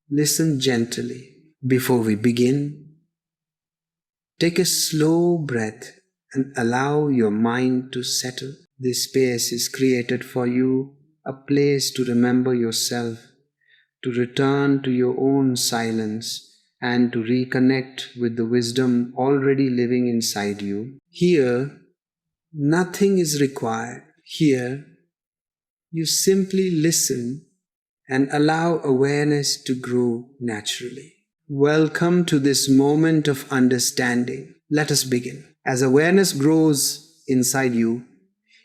Listen gently. Before we begin, take a slow breath and allow your mind to settle. This space is created for you, a place to remember yourself, to return to your own silence, and to reconnect with the wisdom already living inside you. Here, nothing is required. Here, you simply listen and allow awareness to grow naturally. Welcome to this moment of understanding. Let us begin. As awareness grows inside you,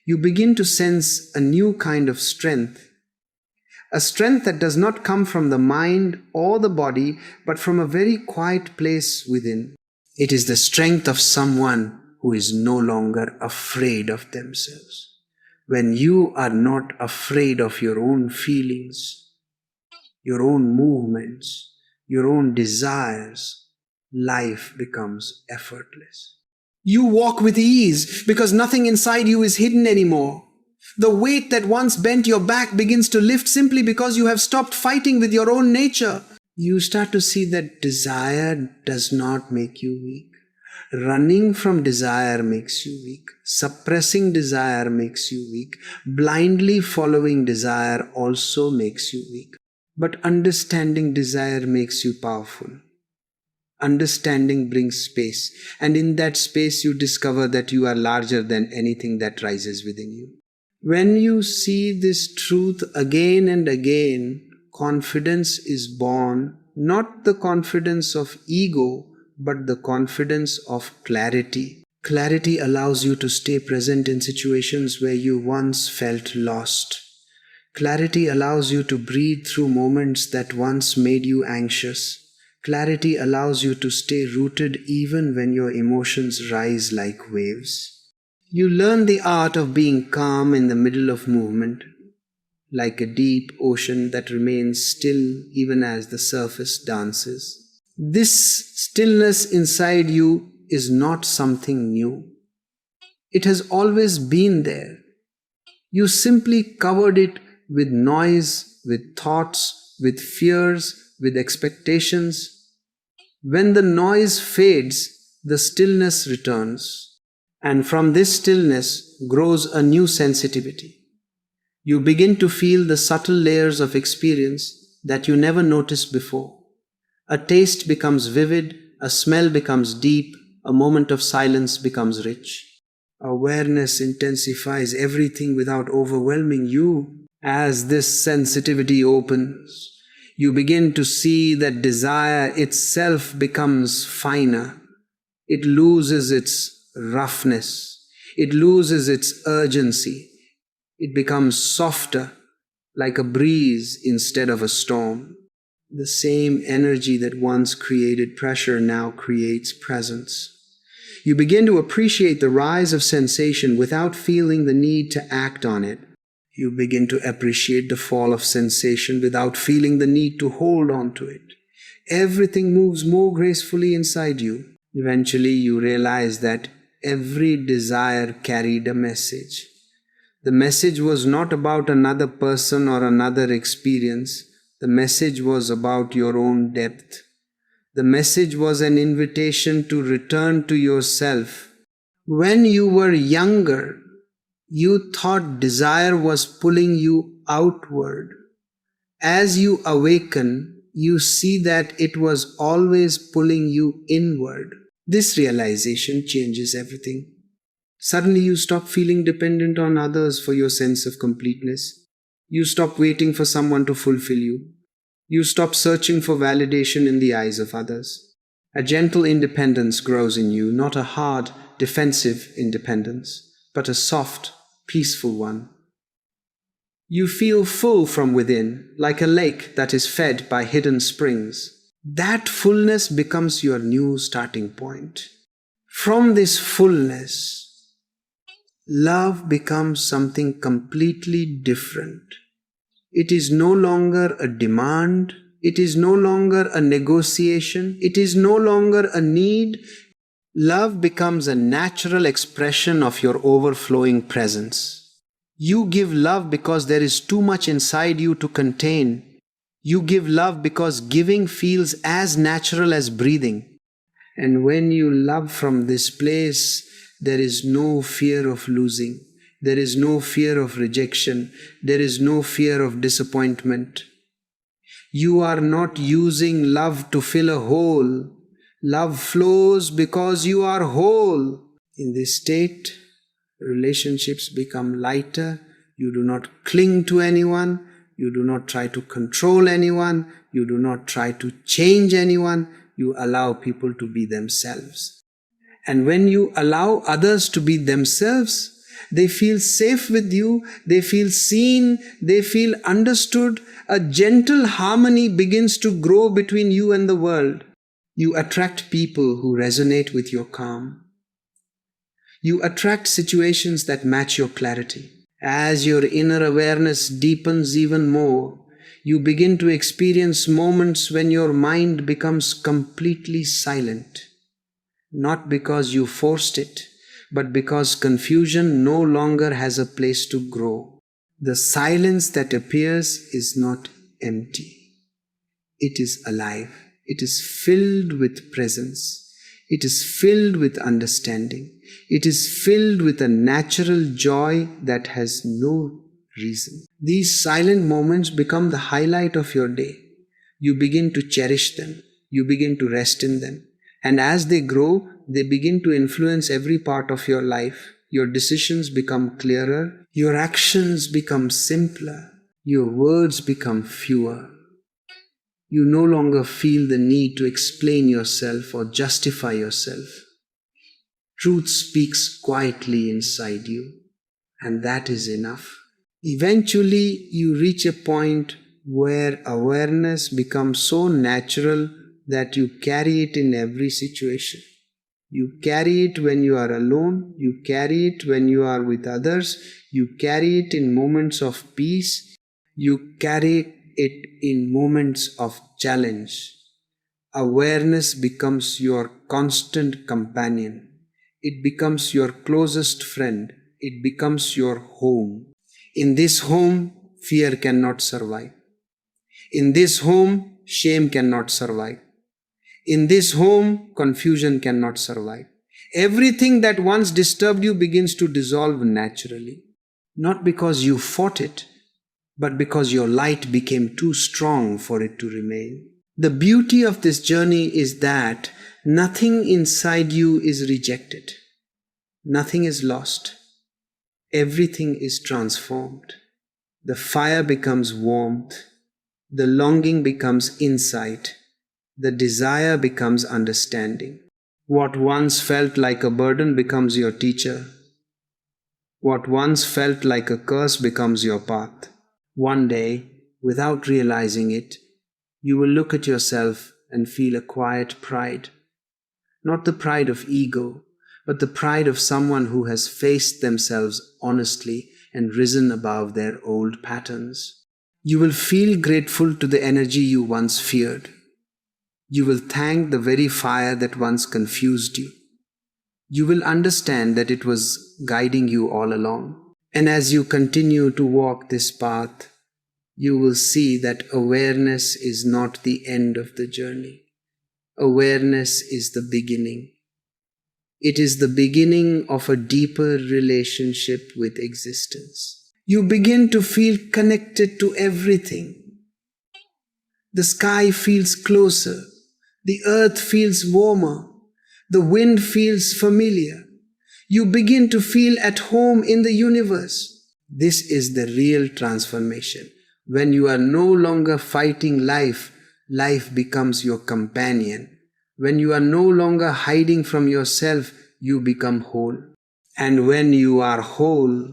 you begin to sense a new kind of strength. A strength that does not come from the mind or the body, but from a very quiet place within. It is the strength of someone who is no longer afraid of themselves. When you are not afraid of your own feelings, your own movements, your own desires, life becomes effortless. You walk with ease because nothing inside you is hidden anymore. The weight that once bent your back begins to lift simply because you have stopped fighting with your own nature. You start to see that desire does not make you weak. Running from desire makes you weak. Suppressing desire makes you weak. Blindly following desire also makes you weak. But understanding desire makes you powerful. Understanding brings space, and in that space you discover that you are larger than anything that rises within you. When you see this truth again and again, confidence is born, not the confidence of ego, but the confidence of clarity. Clarity allows you to stay present in situations where you once felt lost. Clarity allows you to breathe through moments that once made you anxious. Clarity allows you to stay rooted even when your emotions rise like waves. You learn the art of being calm in the middle of movement, like a deep ocean that remains still even as the surface dances. This stillness inside you is not something new. It has always been there. You simply covered it with noise, with thoughts, with fears, with expectations. When the noise fades, the stillness returns, and from this stillness grows a new sensitivity. You begin to feel the subtle layers of experience that you never noticed before. A taste becomes vivid, a smell becomes deep, a moment of silence becomes rich. Awareness intensifies everything without overwhelming you. As this sensitivity opens, you begin to see that desire itself becomes finer. It loses its roughness. It loses its urgency. It becomes softer, like a breeze instead of a storm. The same energy that once created pressure now creates presence. You begin to appreciate the rise of sensation without feeling the need to act on it. You begin to appreciate the fall of sensation without feeling the need to hold on to it. Everything moves more gracefully inside you. Eventually, you realize that every desire carried a message. The message was not about another person or another experience. The message was about your own depth. The message was an invitation to return to yourself. When you were younger, you thought desire was pulling you outward. As you awaken, you see that it was always pulling you inward. This realization changes everything. Suddenly you stop feeling dependent on others for your sense of completeness. You stop waiting for someone to fulfill you. You stop searching for validation in the eyes of others. A gentle independence grows in you, not a hard, defensive independence, but a soft, peaceful one. You feel full from within, like a lake that is fed by hidden springs. That fullness becomes your new starting point. From this fullness, love becomes something completely different. It is no longer a demand. It is no longer a negotiation. It is no longer a need. Love becomes a natural expression of your overflowing presence. You give love because there is too much inside you to contain. You give love because giving feels as natural as breathing. And when you love from this place, there is no fear of losing. There is no fear of rejection. There is no fear of disappointment. You are not using love to fill a hole. Love flows because you are whole. In this state, relationships become lighter. You do not cling to anyone. You do not try to control anyone. You do not try to change anyone. You allow people to be themselves. And when you allow others to be themselves, they feel safe with you, they feel seen, they feel understood. A gentle harmony begins to grow between you and the world. You attract people who resonate with your calm. You attract situations that match your clarity. As your inner awareness deepens even more, you begin to experience moments when your mind becomes completely silent. Not because you forced it, but because confusion no longer has a place to grow. The silence that appears is not empty. It is alive. It is filled with presence. It is filled with understanding. It is filled with a natural joy that has no reason. These silent moments become the highlight of your day. You begin to cherish them. You begin to rest in them. And as they grow, they begin to influence every part of your life. Your decisions become clearer. Your actions become simpler. Your words become fewer. You no longer feel the need to explain yourself or justify yourself. Truth speaks quietly inside you, and that is enough. Eventually, you reach a point where awareness becomes so natural that you carry it in every situation. You carry it when you are alone, you carry it when you are with others, you carry it in moments of peace, you carry it in moments of challenge. Awareness becomes your constant companion. It becomes your closest friend. It becomes your home. In this home, fear cannot survive. In this home, shame cannot survive. In this home, confusion cannot survive. Everything that once disturbed you begins to dissolve naturally. Not because you fought it, but because your light became too strong for it to remain. The beauty of this journey is that nothing inside you is rejected. Nothing is lost. Everything is transformed. The fire becomes warmth. The longing becomes insight. The desire becomes understanding. What once felt like a burden becomes your teacher. What once felt like a curse becomes your path. One day, without realizing it, you will look at yourself and feel a quiet pride. Not the pride of ego, but the pride of someone who has faced themselves honestly and risen above their old patterns. You will feel grateful to the energy you once feared. You will thank the very fire that once confused you. You will understand that it was guiding you all along. And as you continue to walk this path, you will see that awareness is not the end of the journey. Awareness is the beginning. It is the beginning of a deeper relationship with existence. You begin to feel connected to everything. The sky feels closer. The earth feels warmer. The wind feels familiar. You begin to feel at home in the universe. This is the real transformation. When you are no longer fighting life, life becomes your companion. When you are no longer hiding from yourself, you become whole. And when you are whole,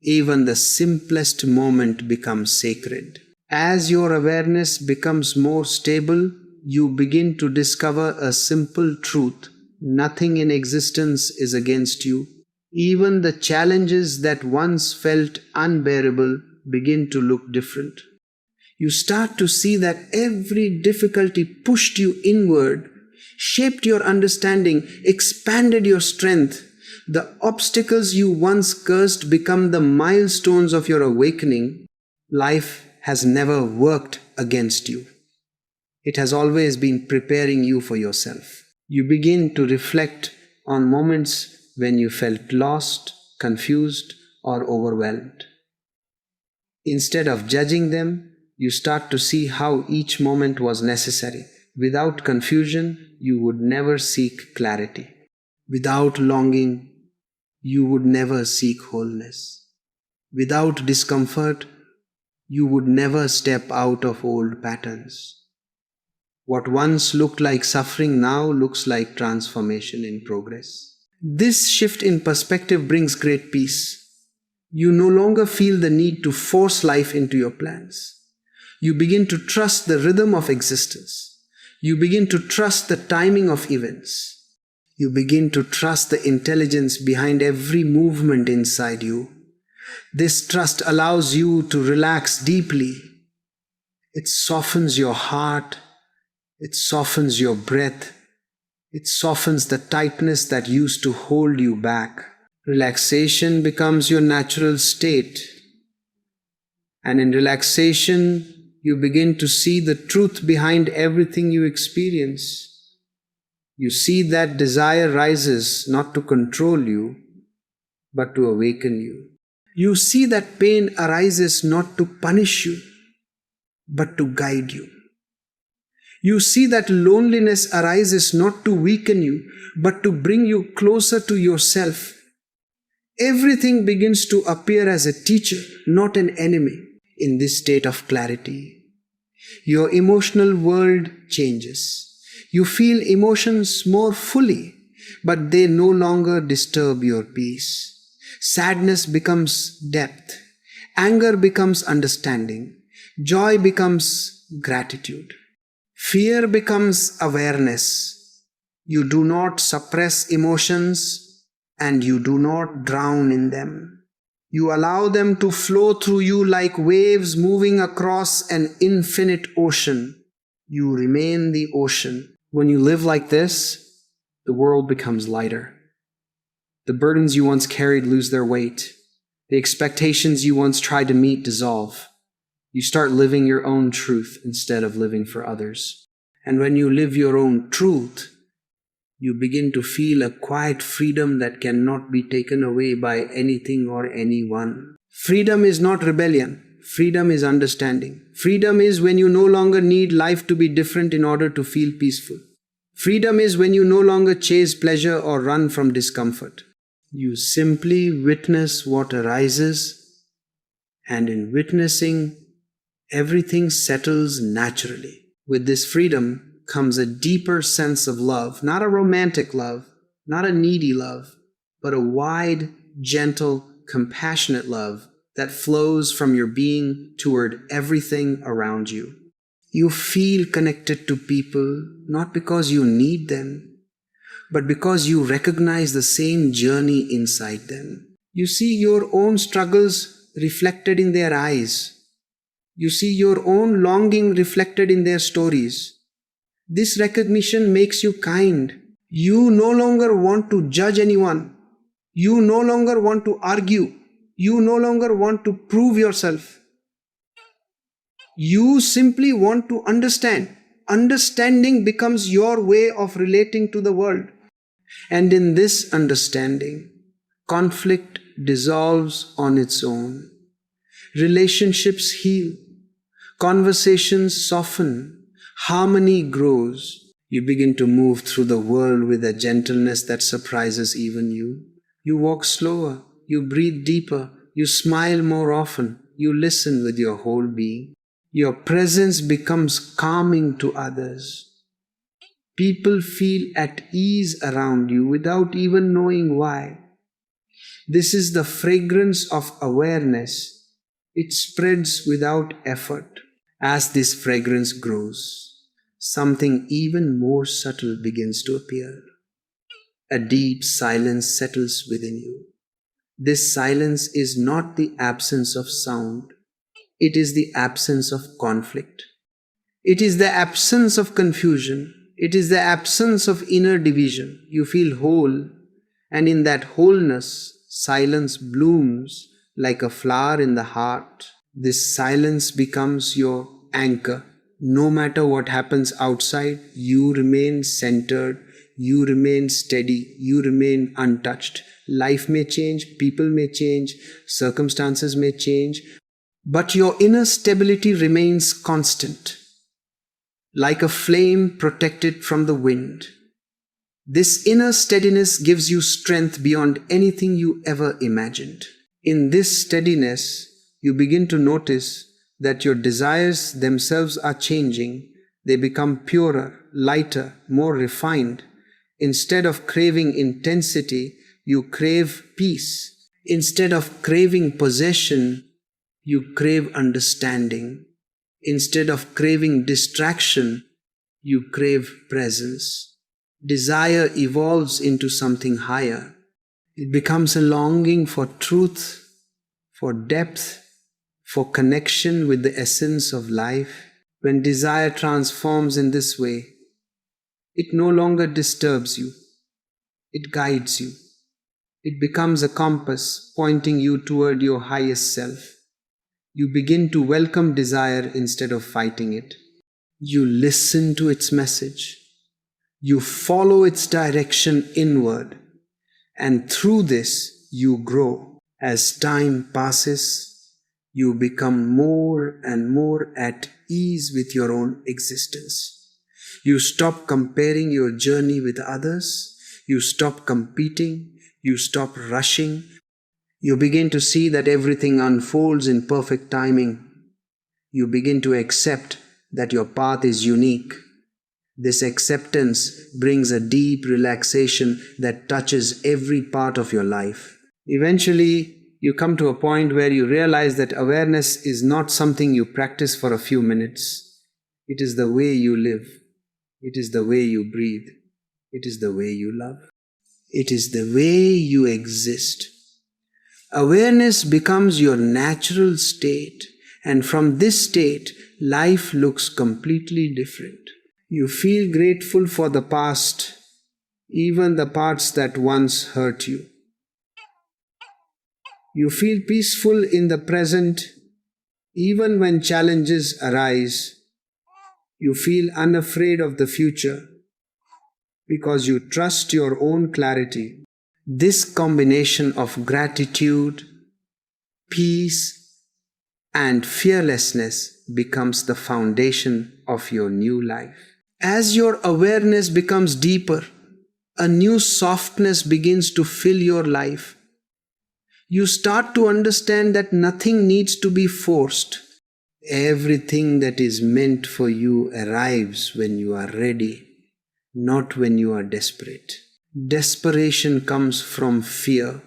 even the simplest moment becomes sacred. As your awareness becomes more stable, you begin to discover a simple truth. Nothing in existence is against you. Even the challenges that once felt unbearable begin to look different. You start to see that every difficulty pushed you inward, shaped your understanding, expanded your strength. The obstacles you once cursed become the milestones of your awakening. Life has never worked against you. It has always been preparing you for yourself. You begin to reflect on moments when you felt lost, confused, or overwhelmed. Instead of judging them, you start to see how each moment was necessary. Without confusion, you would never seek clarity. Without longing, you would never seek wholeness. Without discomfort, you would never step out of old patterns. What once looked like suffering now looks like transformation in progress. This shift in perspective brings great peace. You no longer feel the need to force life into your plans. You begin to trust the rhythm of existence. You begin to trust the timing of events. You begin to trust the intelligence behind every movement inside you. This trust allows you to relax deeply. It softens your heart. It softens your breath. It softens the tightness that used to hold you back. Relaxation becomes your natural state. And in relaxation, you begin to see the truth behind everything you experience. You see that desire rises not to control you, but to awaken you. You see that pain arises not to punish you, but to guide you. You see that loneliness arises not to weaken you, but to bring you closer to yourself. Everything begins to appear as a teacher, not an enemy, in this state of clarity. Your emotional world changes. You feel emotions more fully, but they no longer disturb your peace. Sadness becomes depth. Anger becomes understanding. Joy becomes gratitude. Fear becomes awareness. You do not suppress emotions and you do not drown in them. You allow them to flow through you like waves moving across an infinite ocean. You remain the ocean. When you live like this, the world becomes lighter. The burdens you once carried lose their weight. The expectations you once tried to meet dissolve. You start living your own truth instead of living for others. And when you live your own truth, you begin to feel a quiet freedom that cannot be taken away by anything or anyone. Freedom is not rebellion. Freedom is understanding. Freedom is when you no longer need life to be different in order to feel peaceful. Freedom is when you no longer chase pleasure or run from discomfort. You simply witness what arises, and in witnessing, everything settles naturally. With this freedom comes a deeper sense of love, not a romantic love, not a needy love, but a wide, gentle, compassionate love that flows from your being toward everything around you. You feel connected to people not because you need them, but because you recognize the same journey inside them. You see your own struggles reflected in their eyes. You see your own longing reflected in their stories. This recognition makes you kind. You no longer want to judge anyone. You no longer want to argue. You no longer want to prove yourself. You simply want to understand. Understanding becomes your way of relating to the world. And in this understanding, conflict dissolves on its own. Relationships heal. Conversations soften. Harmony grows. You begin to move through the world with a gentleness that surprises even you. You walk slower. You breathe deeper. You smile more often. You listen with your whole being. Your presence becomes calming to others. People feel at ease around you without even knowing why. This is the fragrance of awareness. It spreads without effort. As this fragrance grows, something even more subtle begins to appear. A deep silence settles within you. This silence is not the absence of sound. It is the absence of conflict. It is the absence of confusion. It is the absence of inner division. You feel whole, and in that wholeness, silence blooms like a flower in the heart. This silence becomes your anchor. No matter what happens outside, you remain centered, you remain steady, you remain untouched. Life may change, people may change, circumstances may change, but your inner stability remains constant, like a flame protected from the wind. This inner steadiness gives you strength beyond anything you ever imagined. In this steadiness, you begin to notice that your desires themselves are changing. They become purer, lighter, more refined. Instead of craving intensity, you crave peace. Instead of craving possession, you crave understanding. Instead of craving distraction, you crave presence. Desire evolves into something higher. It becomes a longing for truth, for depth, for connection with the essence of life. When desire transforms in this way, it no longer disturbs you. It guides you. It becomes a compass pointing you toward your highest self. You begin to welcome desire instead of fighting it. You listen to its message. You follow its direction inward. And through this, you grow. As time passes, you become more and more at ease with your own existence. You stop comparing your journey with others. You stop competing. You stop rushing. You begin to see that everything unfolds in perfect timing. You begin to accept that your path is unique. This acceptance brings a deep relaxation that touches every part of your life. Eventually, you come to a point where you realize that awareness is not something you practice for a few minutes. It is the way you live. It is the way you breathe. It is the way you love. It is the way you exist. Awareness becomes your natural state, and from this state, life looks completely different. You feel grateful for the past, even the parts that once hurt you. You feel peaceful in the present, even when challenges arise. You feel unafraid of the future because you trust your own clarity. This combination of gratitude, peace, and fearlessness becomes the foundation of your new life. As your awareness becomes deeper, a new softness begins to fill your life. You start to understand that nothing needs to be forced. Everything that is meant for you arrives when you are ready, not when you are desperate. Desperation comes from fear.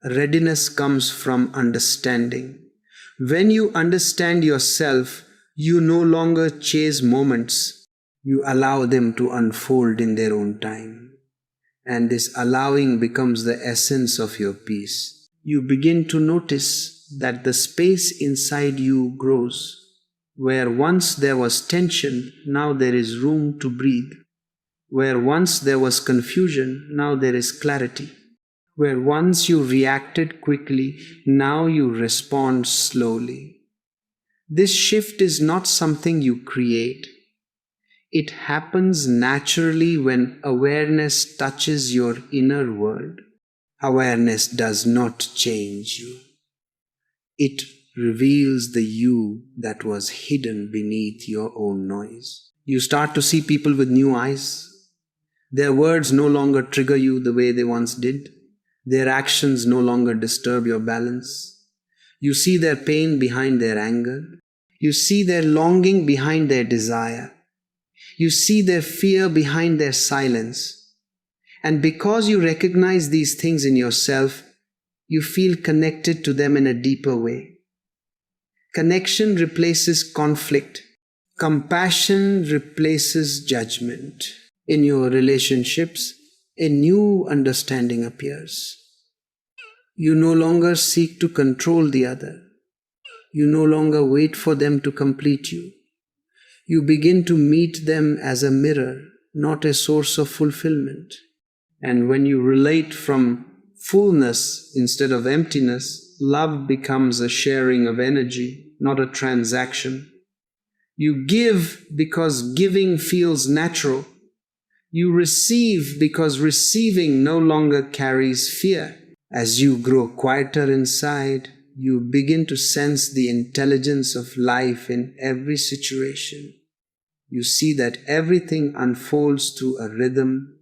Readiness comes from understanding. When you understand yourself, you no longer chase moments. You allow them to unfold in their own time. And this allowing becomes the essence of your peace. You begin to notice that the space inside you grows. Where once there was tension, now there is room to breathe. Where once there was confusion, now there is clarity. Where once you reacted quickly, now you respond slowly. This shift is not something you create. It happens naturally when awareness touches your inner world. Awareness does not change you. It reveals the you that was hidden beneath your own noise. You start to see people with new eyes. Their words no longer trigger you the way they once did. Their actions no longer disturb your balance. You see their pain behind their anger. You see their longing behind their desire. You see their fear behind their silence. And because you recognize these things in yourself, you feel connected to them in a deeper way. Connection replaces conflict. Compassion replaces judgment. In your relationships, a new understanding appears. You no longer seek to control the other. You no longer wait for them to complete you. You begin to meet them as a mirror, not a source of fulfillment. And when you relate from fullness instead of emptiness, love becomes a sharing of energy, not a transaction. You give because giving feels natural. You receive because receiving no longer carries fear. As you grow quieter inside, you begin to sense the intelligence of life in every situation. You see that everything unfolds through a rhythm,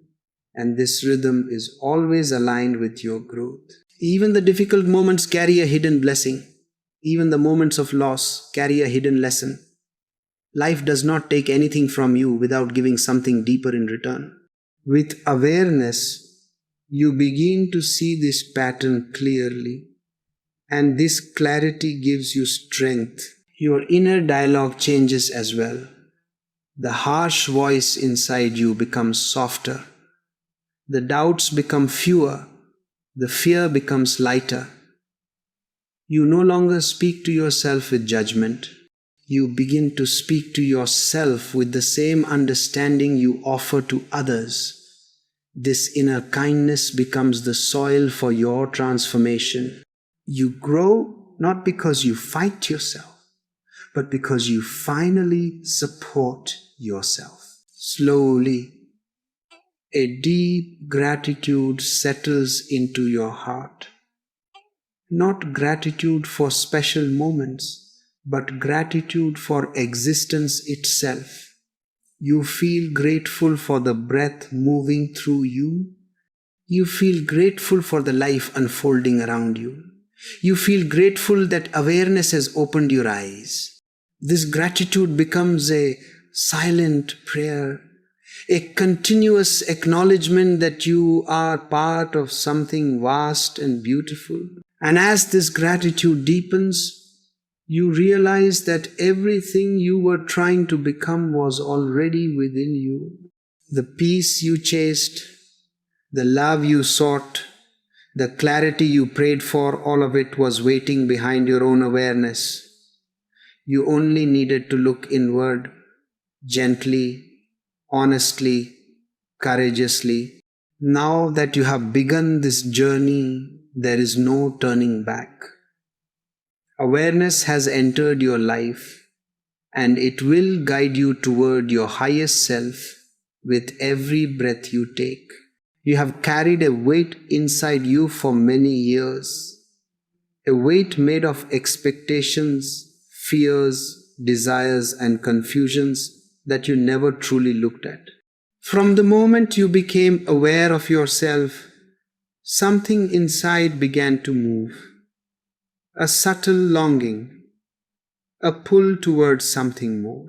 and this rhythm is always aligned with your growth. Even the difficult moments carry a hidden blessing. Even the moments of loss carry a hidden lesson. Life does not take anything from you without giving something deeper in return. With awareness, you begin to see this pattern clearly, and this clarity gives you strength. Your inner dialogue changes as well. The harsh voice inside you becomes softer. The doubts become fewer. The fear becomes lighter. You no longer speak to yourself with judgment. You begin to speak to yourself with the same understanding you offer to others. This inner kindness becomes the soil for your transformation. You grow not because you fight yourself, but because you finally support yourself. Slowly, a deep gratitude settles into your heart. Not gratitude for special moments, but gratitude for existence itself. You feel grateful for the breath moving through you. You feel grateful for the life unfolding around you. You feel grateful that awareness has opened your eyes. This gratitude becomes a silent prayer, a continuous acknowledgement that you are part of something vast and beautiful. And as this gratitude deepens, you realize that everything you were trying to become was already within you. The peace you chased, the love you sought, the clarity you prayed for, all of it was waiting behind your own awareness. You only needed to look inward, gently, honestly, courageously. Now that you have begun this journey, there is no turning back. Awareness has entered your life, and it will guide you toward your highest self with every breath you take. You have carried a weight inside you for many years, a weight made of expectations, fears, desires, and confusions that you never truly looked at. From the moment you became aware of yourself, something inside began to move. A subtle longing, a pull towards something more.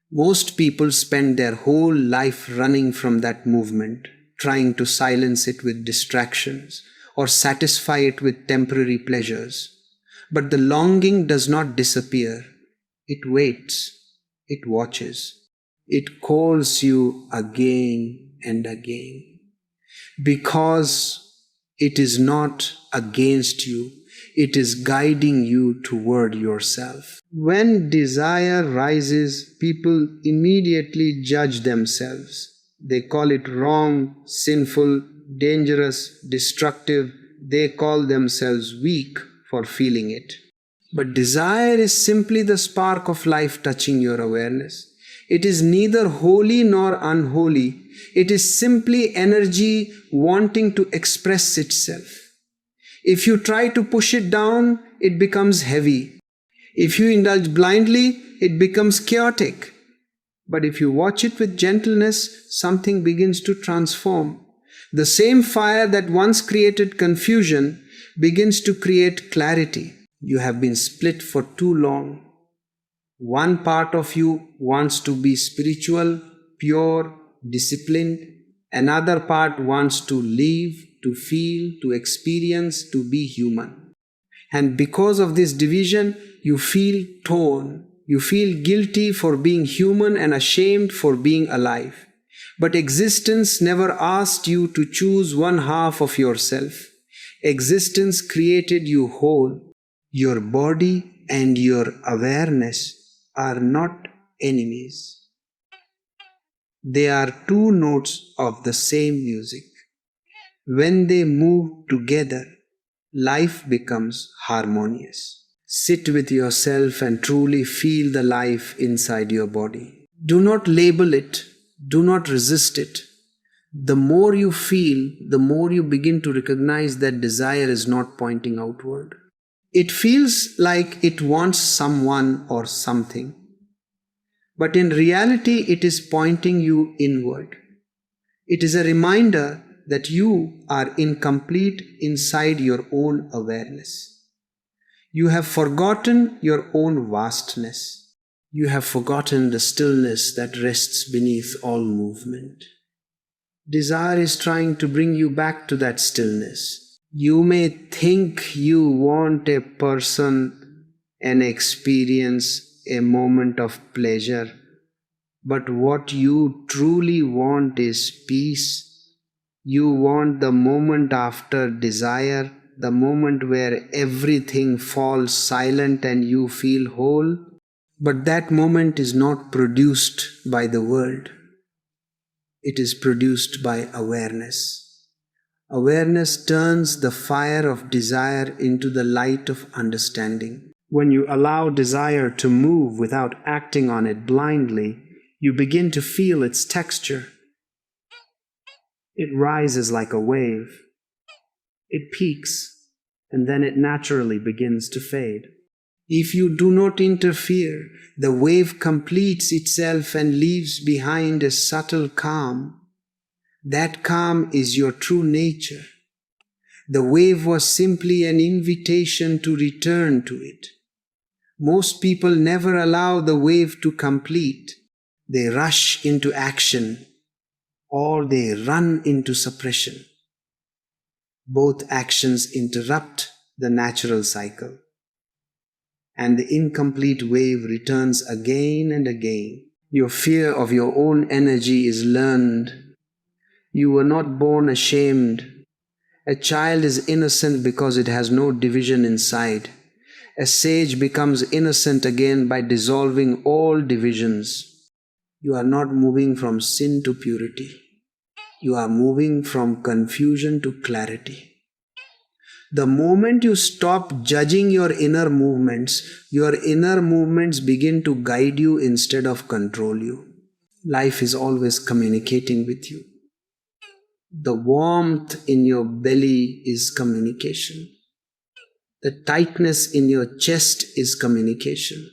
Most people spend their whole life running from that movement, trying to silence it with distractions or satisfy it with temporary pleasures. But the longing does not disappear. It waits. It watches. It calls you again and again. Because it is not against you, it is guiding you toward yourself. When desire rises, people immediately judge themselves. They call it wrong, sinful, dangerous, destructive. They call themselves weak for feeling it. But desire is simply the spark of life touching your awareness. It is neither holy nor unholy. It is simply energy wanting to express itself. If you try to push it down, it becomes heavy. If you indulge blindly, it becomes chaotic. But if you watch it with gentleness, something begins to transform. The same fire that once created confusion begins to create clarity. You have been split for too long. One part of you wants to be spiritual, pure, disciplined. Another part wants to live, to feel, to experience, to be human. And because of this division, you feel torn. You feel guilty for being human and ashamed for being alive. But existence never asked you to choose one half of yourself. Existence created you whole. Your body and your awareness are not enemies. They are two notes of the same music. When they move together, life becomes harmonious. Sit with yourself and truly feel the life inside your body. Do not label it. Do not resist it. The more you feel, the more you begin to recognize that desire is not pointing outward. It feels like it wants someone or something, but in reality it is pointing you inward. It is a reminder that you are incomplete inside your own awareness. You have forgotten your own vastness. You have forgotten the stillness that rests beneath all movement. Desire is trying to bring you back to that stillness. You may think you want a person, an experience, a moment of pleasure, but what you truly want is peace. You want the moment after desire, the moment where everything falls silent and you feel whole. But that moment is not produced by the world. It is produced by awareness. Awareness turns the fire of desire into the light of understanding. When you allow desire to move without acting on it blindly, you begin to feel its texture. It rises like a wave. It peaks, and then it naturally begins to fade. If you do not interfere, the wave completes itself and leaves behind a subtle calm. That calm is your true nature. The wave was simply an invitation to return to it. Most people never allow the wave to complete. They rush into action or they run into suppression. Both actions interrupt the natural cycle, and the incomplete wave returns again and again. Your fear of your own energy is learned. You were not born ashamed. A child is innocent because it has no division inside. A sage becomes innocent again by dissolving all divisions. You are not moving from sin to purity. You are moving from confusion to clarity. The moment you stop judging your inner movements begin to guide you instead of control you. Life is always communicating with you. The warmth in your belly is communication. The tightness in your chest is communication.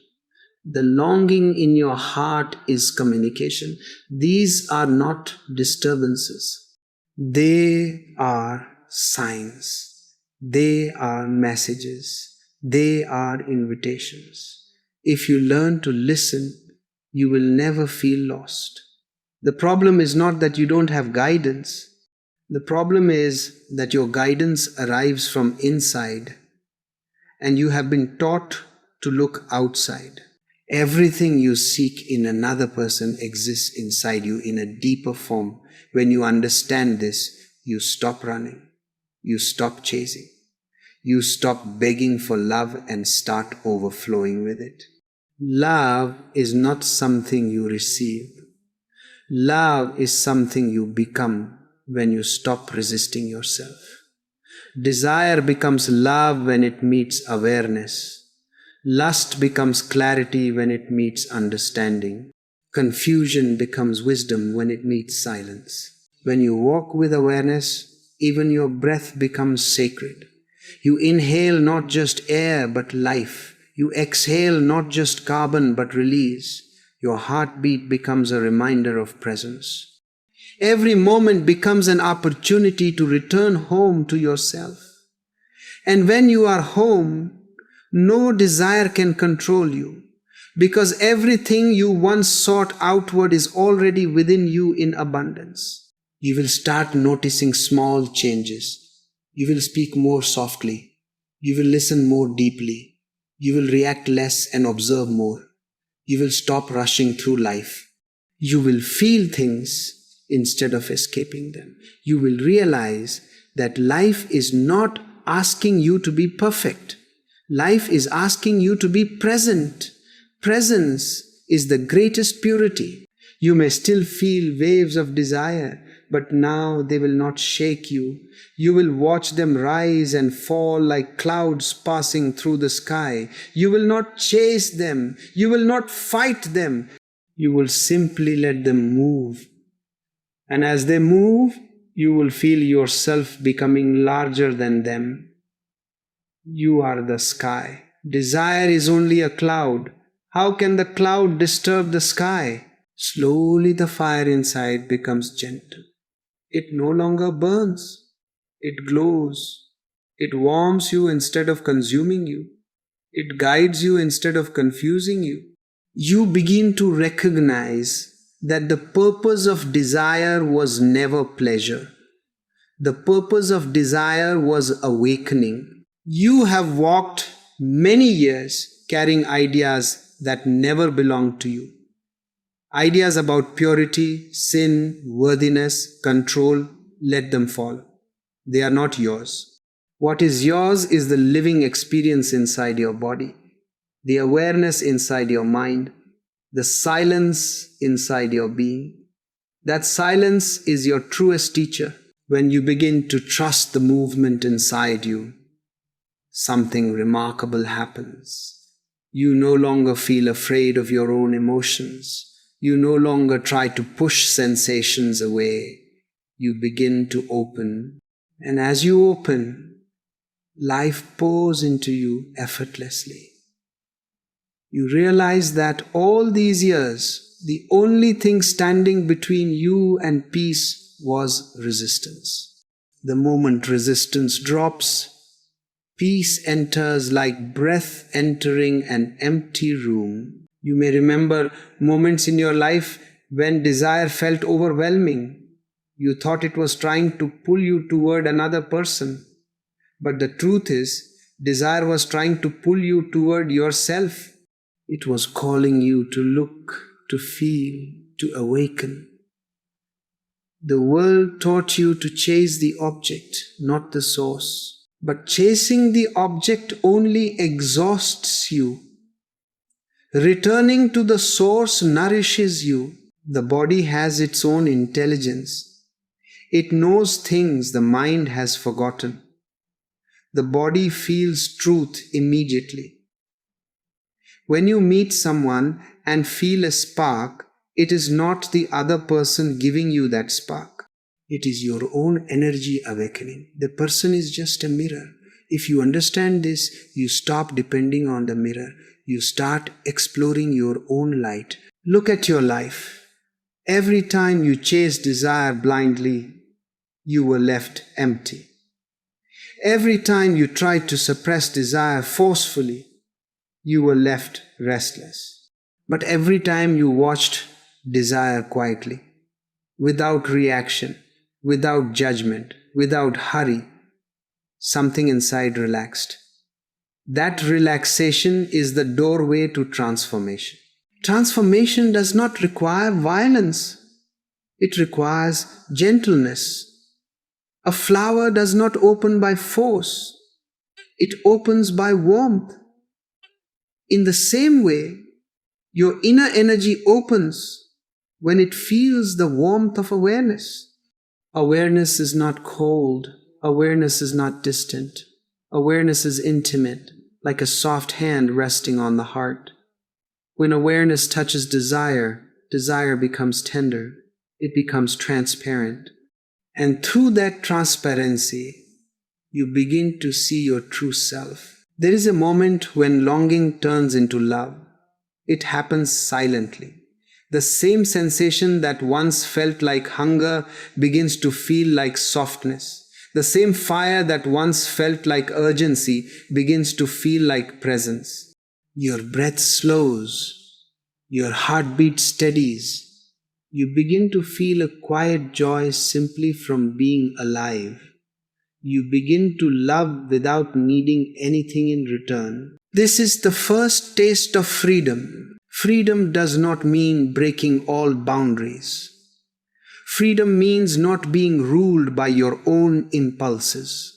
The longing in your heart is communication. These are not disturbances. They are signs. They are messages. They are invitations. If you learn to listen, you will never feel lost. The problem is not that you don't have guidance. The problem is that your guidance arrives from inside and you have been taught to look outside. Everything you seek in another person exists inside you in a deeper form. When you understand this, you stop running. You stop chasing. You stop begging for love and start overflowing with it. Love is not something you receive. Love is something you become when you stop resisting yourself. Desire becomes love when it meets awareness. Lust becomes clarity when it meets understanding. Confusion becomes wisdom when it meets silence. When you walk with awareness, even your breath becomes sacred. You inhale not just air but life. You exhale not just carbon but release. Your heartbeat becomes a reminder of presence. Every moment becomes an opportunity to return home to yourself. And when you are home, no desire can control you, because everything you once sought outward is already within you in abundance. You will start noticing small changes. You will speak more softly. You will listen more deeply. You will react less and observe more. You will stop rushing through life. You will feel things instead of escaping them. You will realize that life is not asking you to be perfect. Life is asking you to be present. Presence is the greatest purity. You may still feel waves of desire. but now they will not shake you. You will watch them rise and fall like clouds passing through the sky. You will not chase them. You will not fight them. You will simply let them move. And as they move, you will feel yourself becoming larger than them. You are the sky. Desire is only a cloud. How can the cloud disturb the sky? Slowly the fire inside becomes gentle. It no longer burns. It glows. It warms you instead of consuming you. It guides you instead of confusing you. You begin to recognize that the purpose of desire was never pleasure. The purpose of desire was awakening. You have walked many years carrying ideas that never belonged to you. Ideas about purity, sin, worthiness, control, let them fall. They are not yours. What is yours is the living experience inside your body, the awareness inside your mind, the silence inside your being. That silence is your truest teacher. When you begin to trust the movement inside you, something remarkable happens. You no longer feel afraid of your own emotions. You no longer try to push sensations away. You begin to open. And as you open, life pours into you effortlessly. You realize that all these years, the only thing standing between you and peace was resistance. The moment resistance drops, peace enters like breath entering an empty room. You may remember moments in your life when desire felt overwhelming. You thought it was trying to pull you toward another person. But the truth is, desire was trying to pull you toward yourself. It was calling you to look, to feel, to awaken. The world taught you to chase the object, not the source. But chasing the object only exhausts you. Returning to the source nourishes you. The body has its own intelligence. It knows things the mind has forgotten. The body feels truth immediately. When you meet someone and feel a spark, it is not the other person giving you that spark. It is your own energy awakening. The person is just a mirror. If you understand this, you stop depending on the mirror. You start exploring your own light. Look at your life. Every time you chased desire blindly, you were left empty. Every time you tried to suppress desire forcefully, you were left restless. But every time you watched desire quietly, without reaction, without judgment, without hurry, something inside relaxed. That relaxation is the doorway to transformation. Transformation does not require violence. It requires gentleness. A flower does not open by force. It opens by warmth. In the same way, your inner energy opens when it feels the warmth of awareness. Awareness is not cold. Awareness is not distant. Awareness is intimate, like a soft hand resting on the heart. When awareness touches desire, desire becomes tender. It becomes transparent. And through that transparency, you begin to see your true self. There is a moment when longing turns into love. It happens silently. The same sensation that once felt like hunger begins to feel like softness. The same fire that once felt like urgency begins to feel like presence. Your breath slows. Your heartbeat steadies. You begin to feel a quiet joy simply from being alive. You begin to love without needing anything in return. This is the first taste of freedom. Freedom does not mean breaking all boundaries. Freedom means not being ruled by your own impulses.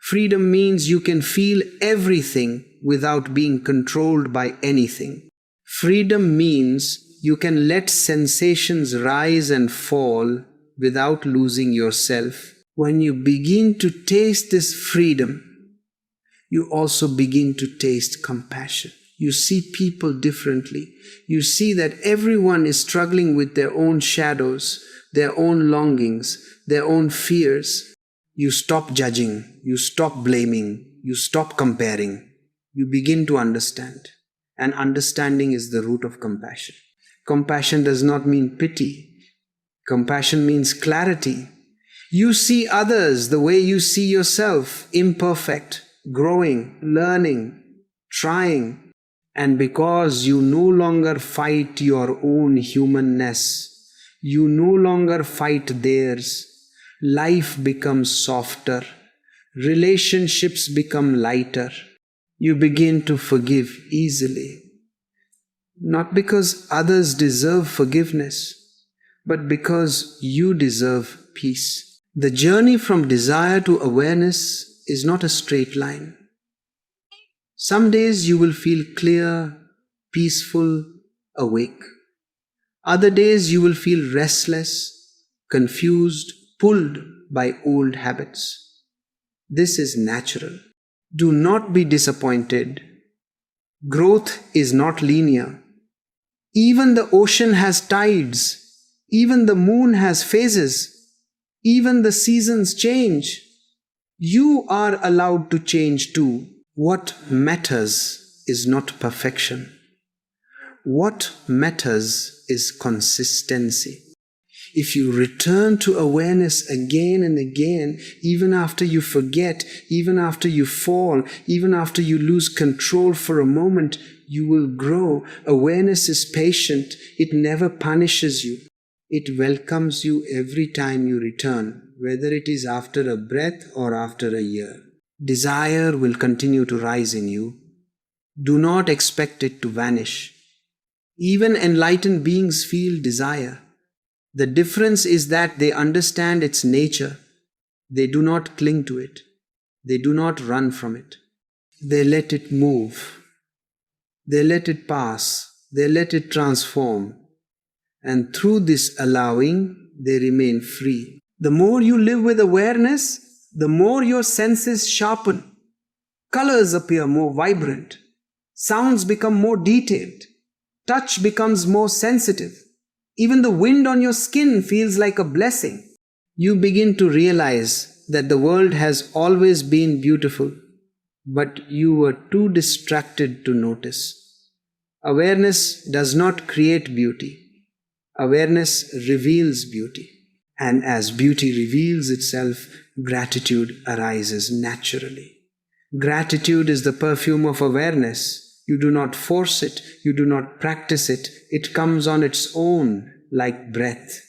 Freedom means you can feel everything without being controlled by anything. Freedom means you can let sensations rise and fall without losing yourself. When you begin to taste this freedom, you also begin to taste compassion. You see people differently. You see that everyone is struggling with their own shadows, their own longings, their own fears. You stop judging. You stop blaming. You stop comparing. You begin to understand. And understanding is the root of compassion. Compassion does not mean pity. Compassion means clarity. You see others the way you see yourself, imperfect, growing, learning, trying. And because you no longer fight your own humanness, you no longer fight theirs, life becomes softer, relationships become lighter. You begin to forgive easily. Not because others deserve forgiveness, but because you deserve peace. The journey from desire to awareness is not a straight line. Some days you will feel clear, peaceful, awake. Other days you will feel restless, confused, pulled by old habits. This is natural. Do not be disappointed. Growth is not linear. Even the ocean has tides. Even the moon has phases. Even the seasons change. You are allowed to change too. What matters is not perfection. What matters is consistency. If you return to awareness again and again, even after you forget, even after you fall, even after you lose control for a moment, you will grow. Awareness is patient. It never punishes you. It welcomes you every time you return, whether it is after a breath or after a year. Desire will continue to rise in you. Do not expect it to vanish. Even enlightened beings feel desire. The difference is that they understand its nature. They do not cling to it. They do not run from it. They let it move. They let it pass. They let it transform. And through this allowing, they remain free. The more you live with awareness, the more your senses sharpen. Colors appear more vibrant. Sounds become more detailed. Touch becomes more sensitive. Even the wind on your skin feels like a blessing. You begin to realize that the world has always been beautiful, but you were too distracted to notice. Awareness does not create beauty. Awareness reveals beauty. And as beauty reveals itself, gratitude arises naturally. Gratitude is the perfume of awareness. You do not force it. You do not practice it. It comes on its own, like breath.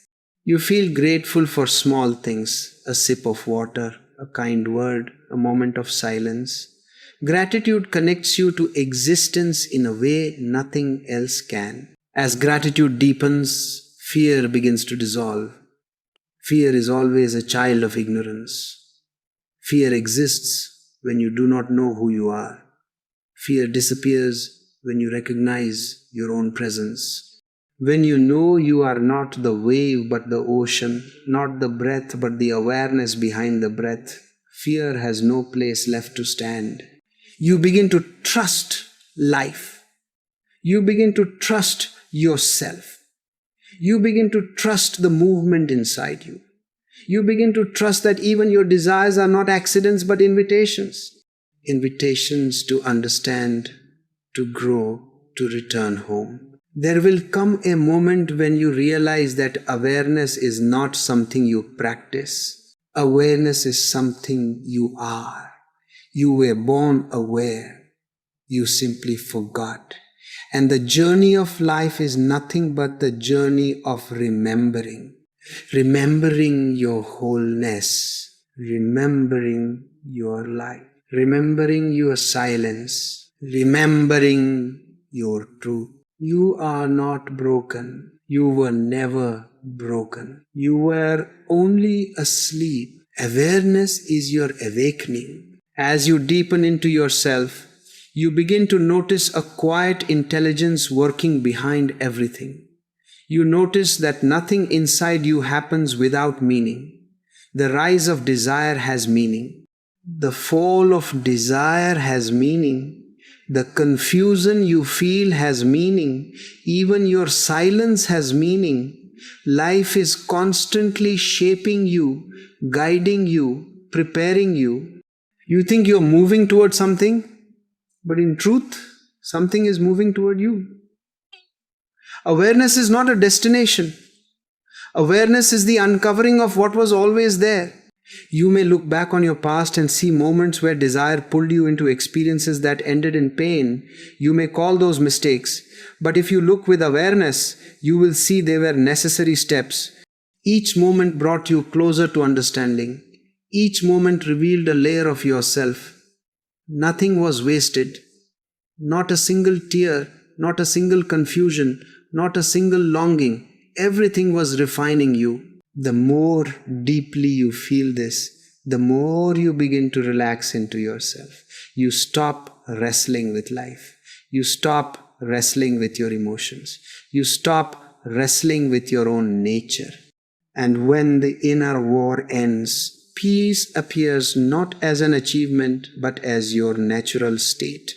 You feel grateful for small things, a sip of water, a kind word, a moment of silence. Gratitude connects you to existence in a way nothing else can. As gratitude deepens, fear begins to dissolve. Fear is always a child of ignorance. Fear exists when you do not know who you are. Fear disappears when you recognize your own presence. When you know you are not the wave but the ocean, not the breath but the awareness behind the breath, fear has no place left to stand. You begin to trust life. You begin to trust yourself. You begin to trust the movement inside you. You begin to trust that even your desires are not accidents but invitations. Invitations to understand, to grow, to return home. There will come a moment when you realize that awareness is not something you practice. Awareness is something you are. You were born aware. You simply forgot. And the journey of life is nothing but the journey of remembering. Remembering your wholeness. Remembering your life. Remembering your silence. Remembering your truth. You are not broken. You were never broken. You were only asleep. Awareness is your awakening. As you deepen into yourself, you begin to notice a quiet intelligence working behind everything. You notice that nothing inside you happens without meaning. The rise of desire has meaning. The fall of desire has meaning. The confusion you feel has meaning. Even your silence has meaning. Life is constantly shaping you, guiding you, preparing you. You think you're moving toward something, but in truth, something is moving toward you. Awareness is not a destination. Awareness is the uncovering of what was always there. You may look back on your past and see moments where desire pulled you into experiences that ended in pain. You may call those mistakes, but if you look with awareness, you will see they were necessary steps. Each moment brought you closer to understanding. Each moment revealed a layer of yourself. Nothing was wasted. Not a single tear, not a single confusion, not a single longing. Everything was refining you. The more deeply you feel this, the more you begin to relax into yourself. You stop wrestling with life. You stop wrestling with your emotions. You stop wrestling with your own nature. And when the inner war ends, peace appears not as an achievement, but as your natural state.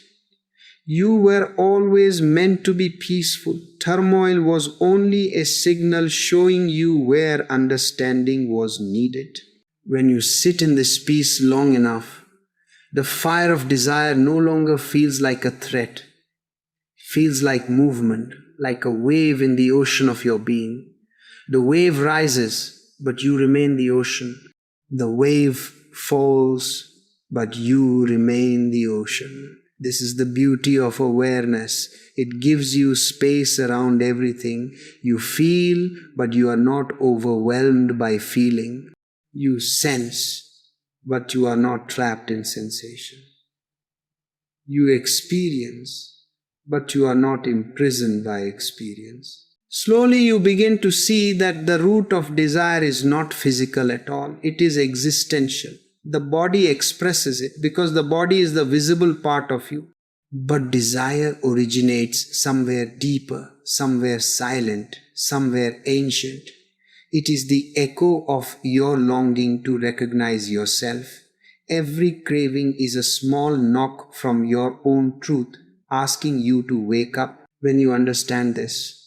You were always meant to be peaceful. Turmoil was only a signal showing you where understanding was needed. When you sit in this peace long enough, the fire of desire no longer feels like a threat. It feels like movement, like a wave in the ocean of your being. The wave rises, but you remain the ocean. The wave falls, but you remain the ocean. This is the beauty of awareness. It gives you space around everything. You feel, but you are not overwhelmed by feeling. You sense, but you are not trapped in sensation. You experience, but you are not imprisoned by experience. Slowly you begin to see that the root of desire is not physical at all. It is existential. The body expresses it because the body is the visible part of you. But desire originates somewhere deeper, somewhere silent, somewhere ancient. It is the echo of your longing to recognize yourself. Every craving is a small knock from your own truth, asking you to wake up. When you understand this,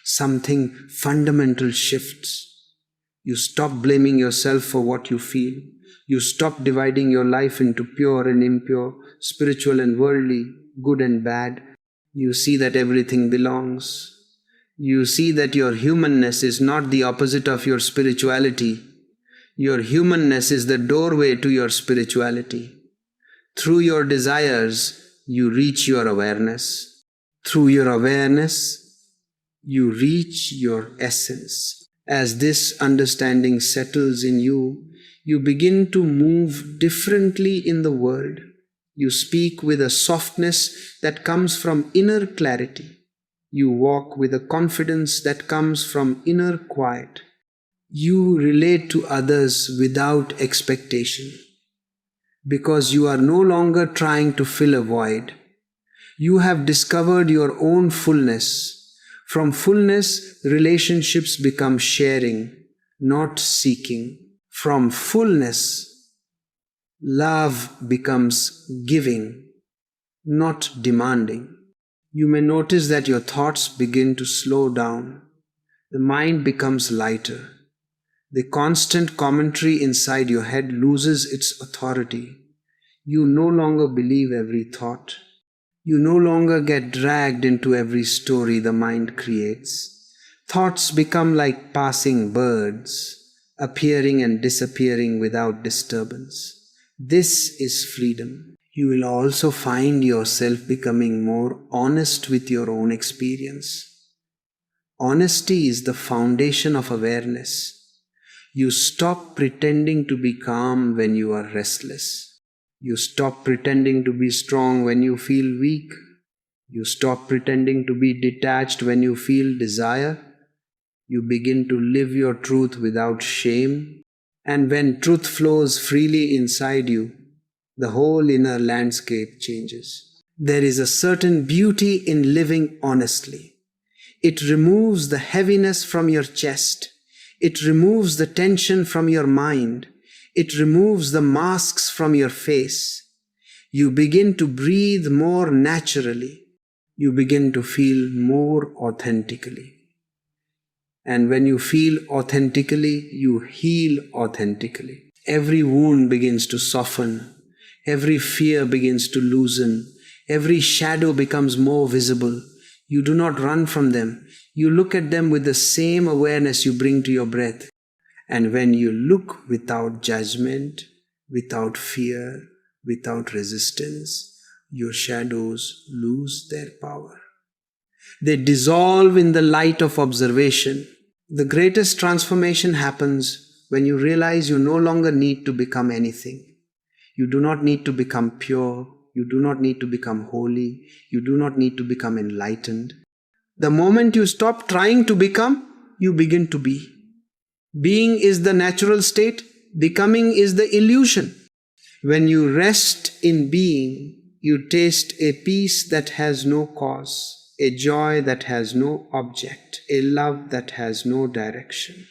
something fundamental shifts. You stop blaming yourself for what you feel. You stop dividing your life into pure and impure, spiritual and worldly, good and bad. You see that everything belongs. You see that your humanness is not the opposite of your spirituality. Your humanness is the doorway to your spirituality. Through your desires, you reach your awareness. Through your awareness, you reach your essence. As this understanding settles in you, you begin to move differently in the world. You speak with a softness that comes from inner clarity. You walk with a confidence that comes from inner quiet. You relate to others without expectation, because you are no longer trying to fill a void. You have discovered your own fullness. From fullness, relationships become sharing, not seeking. From fullness, love becomes giving, not demanding. You may notice that your thoughts begin to slow down. The mind becomes lighter. The constant commentary inside your head loses its authority. You no longer believe every thought. You no longer get dragged into every story the mind creates. Thoughts become like passing birds, appearing and disappearing without disturbance. This is freedom. You will also find yourself becoming more honest with your own experience. Honesty is the foundation of awareness. You stop pretending to be calm when you are restless. You stop pretending to be strong when you feel weak. You stop pretending to be detached when you feel desire. You begin to live your truth without shame. And when truth flows freely inside you, the whole inner landscape changes. There is a certain beauty in living honestly. It removes the heaviness from your chest. It removes the tension from your mind. It removes the masks from your face. You begin to breathe more naturally. You begin to feel more authentically. And when you feel authentically, you heal authentically. Every wound begins to soften. Every fear begins to loosen. Every shadow becomes more visible. You do not run from them. You look at them with the same awareness you bring to your breath. And when you look without judgment, without fear, without resistance, your shadows lose their power. They dissolve in the light of observation. The greatest transformation happens when you realize you no longer need to become anything. You do not need to become pure. You do not need to become holy. You do not need to become enlightened. The moment you stop trying to become, you begin to be. Being is the natural state. Becoming is the illusion. When you rest in being, you taste a peace that has no cause, a joy that has no object, a love that has no direction.